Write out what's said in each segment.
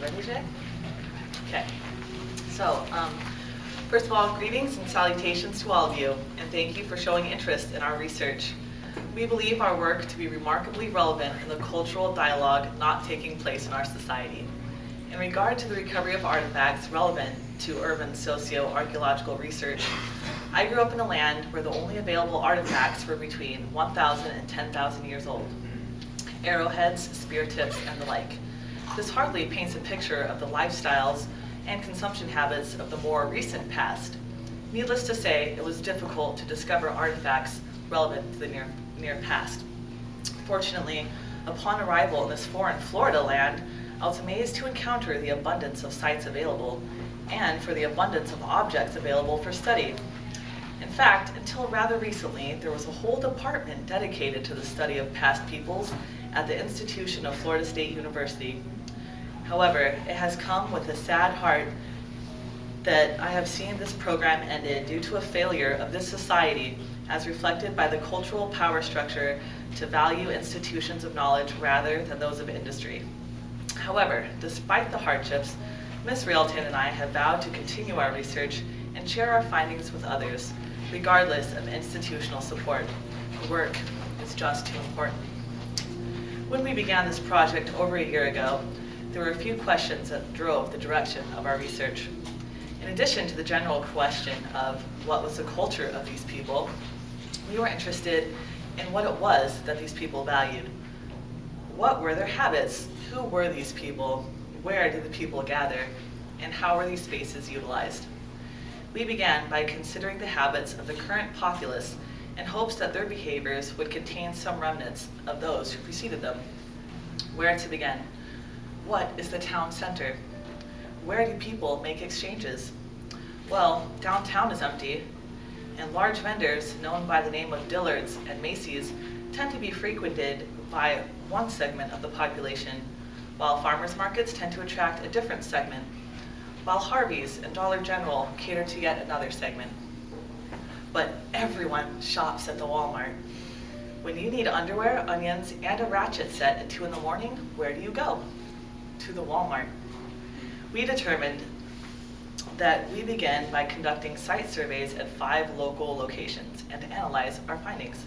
ready, Jay? Okay. So, first of all, greetings and salutations to all of you, and thank you for showing interest in our research. We believe our work to be remarkably relevant in the cultural dialogue not taking place in our society. In regard to the recovery of artifacts relevant to urban socio-archaeological research, I grew up in a land where the only available artifacts were between 1,000 and 10,000 years old. Arrowheads, spear tips, and the like. This hardly paints a picture of the lifestyles and consumption habits of the more recent past. Needless to say, it was difficult to discover artifacts relevant to the near past. Fortunately, upon arrival in this foreign Florida land, I was amazed to encounter the abundance of sites available and for the abundance of objects available for study. In fact, until rather recently, there was a whole department dedicated to the study of past peoples at the institution of Florida State University. However, it has come with a sad heart that I have seen this program ended due to a failure of this society as reflected by the cultural power structure to value institutions of knowledge rather than those of industry. However, despite the hardships, Ms. Railton and I have vowed to continue our research and share our findings with others, regardless of institutional support. The work is just too important. When we began this project over a year ago, there were a few questions that drove the direction of our research. In addition to the general question of what was the culture of these people, we were interested in what it was that these people valued. What were their habits? Who were these people? Where did the people gather? And how were these spaces utilized? We began by considering the habits of the current populace in hopes that their behaviors would contain some remnants of those who preceded them. Where to begin? What is the town center? Where do people make exchanges? Well, downtown is empty, and large vendors known by the name of Dillard's and Macy's tend to be frequented by one segment of the population, while farmers markets tend to attract a different segment, while Harvey's and Dollar General cater to yet another segment. But everyone shops at the Wal-Mart. When you need underwear, onions, and a ratchet set at 2 in the morning, where do you go? To the Wal-Mart. We determined that we begin by conducting site surveys at 5 local locations and to analyze our findings.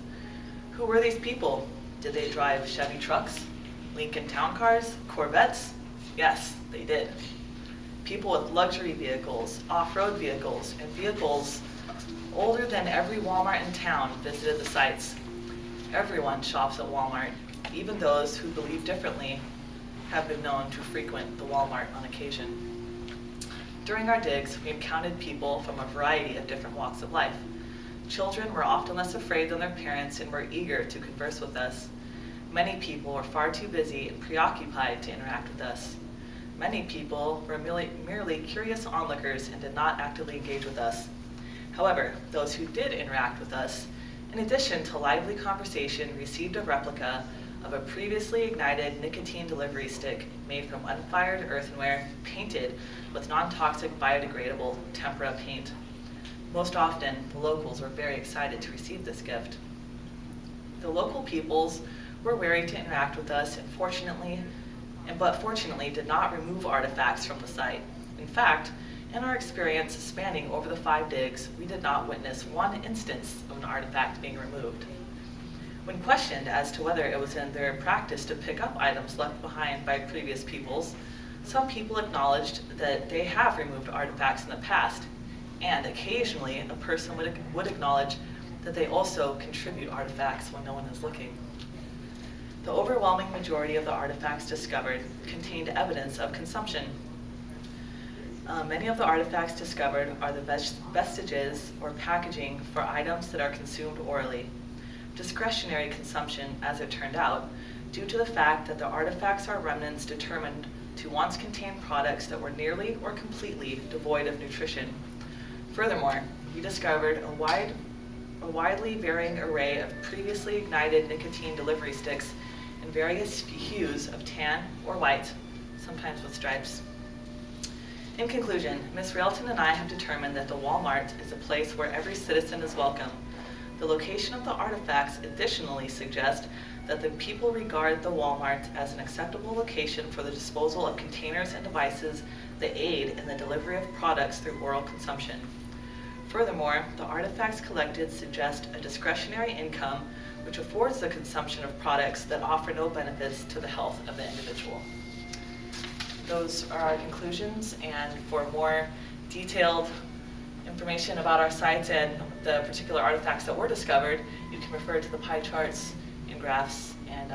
Who were these people? Did they drive Chevy trucks, Lincoln town cars, Corvettes? Yes, they did. People with luxury vehicles, off-road vehicles, and vehicles older than every Walmart in town visited the sites. Everyone shops at Walmart, even those who believe differently have been known to frequent the Walmart on occasion. During our digs, we encountered people from a variety of different walks of life. Children were often less afraid than their parents and were eager to converse with us. Many people were far too busy and preoccupied to interact with us. Many people were merely curious onlookers and did not actively engage with us. However, those who did interact with us, in addition to lively conversation, received a replica of a previously ignited nicotine delivery stick made from unfired earthenware painted with non-toxic biodegradable tempera paint. Most often, the locals were very excited to receive this gift. The local peoples were wary to interact with us and fortunately did not remove artifacts from the site. In fact, in our experience spanning over the 5 digs, we did not witness one instance of an artifact being removed. When questioned as to whether it was in their practice to pick up items left behind by previous peoples, some people acknowledged that they have removed artifacts in the past, and occasionally a person would acknowledge that they also contribute artifacts when no one is looking. The overwhelming majority of the artifacts discovered contained evidence of consumption. Many of the artifacts discovered are the vestiges or packaging for items that are consumed orally. Discretionary consumption, as it turned out, due to the fact that the artifacts are remnants determined to once contain products that were nearly or completely devoid of nutrition. Furthermore, we discovered a widely varying array of previously ignited nicotine delivery sticks in various hues of tan or white, sometimes with stripes. In conclusion, Ms. Railton and I have determined that the Wal-Mart is a place where every citizen is welcome. The location of the artifacts additionally suggests that the people regard the Wal-Mart as an acceptable location for the disposal of containers and devices that aid in the delivery of products through oral consumption. Furthermore, the artifacts collected suggest a discretionary income which affords the consumption of products that offer no benefits to the health of the individual. Those are our conclusions, and for more detailed information about our sites and the particular artifacts that were discovered, you can refer to the pie charts and graphs and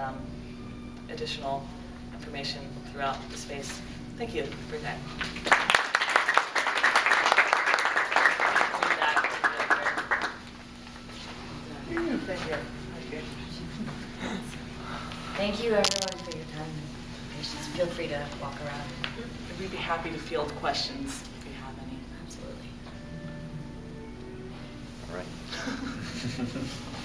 additional information throughout the space. Thank you for your time. Thank you everyone for your time and patience. Feel free to walk around. We'd be happy to field questions if you have any. Absolutely. All right.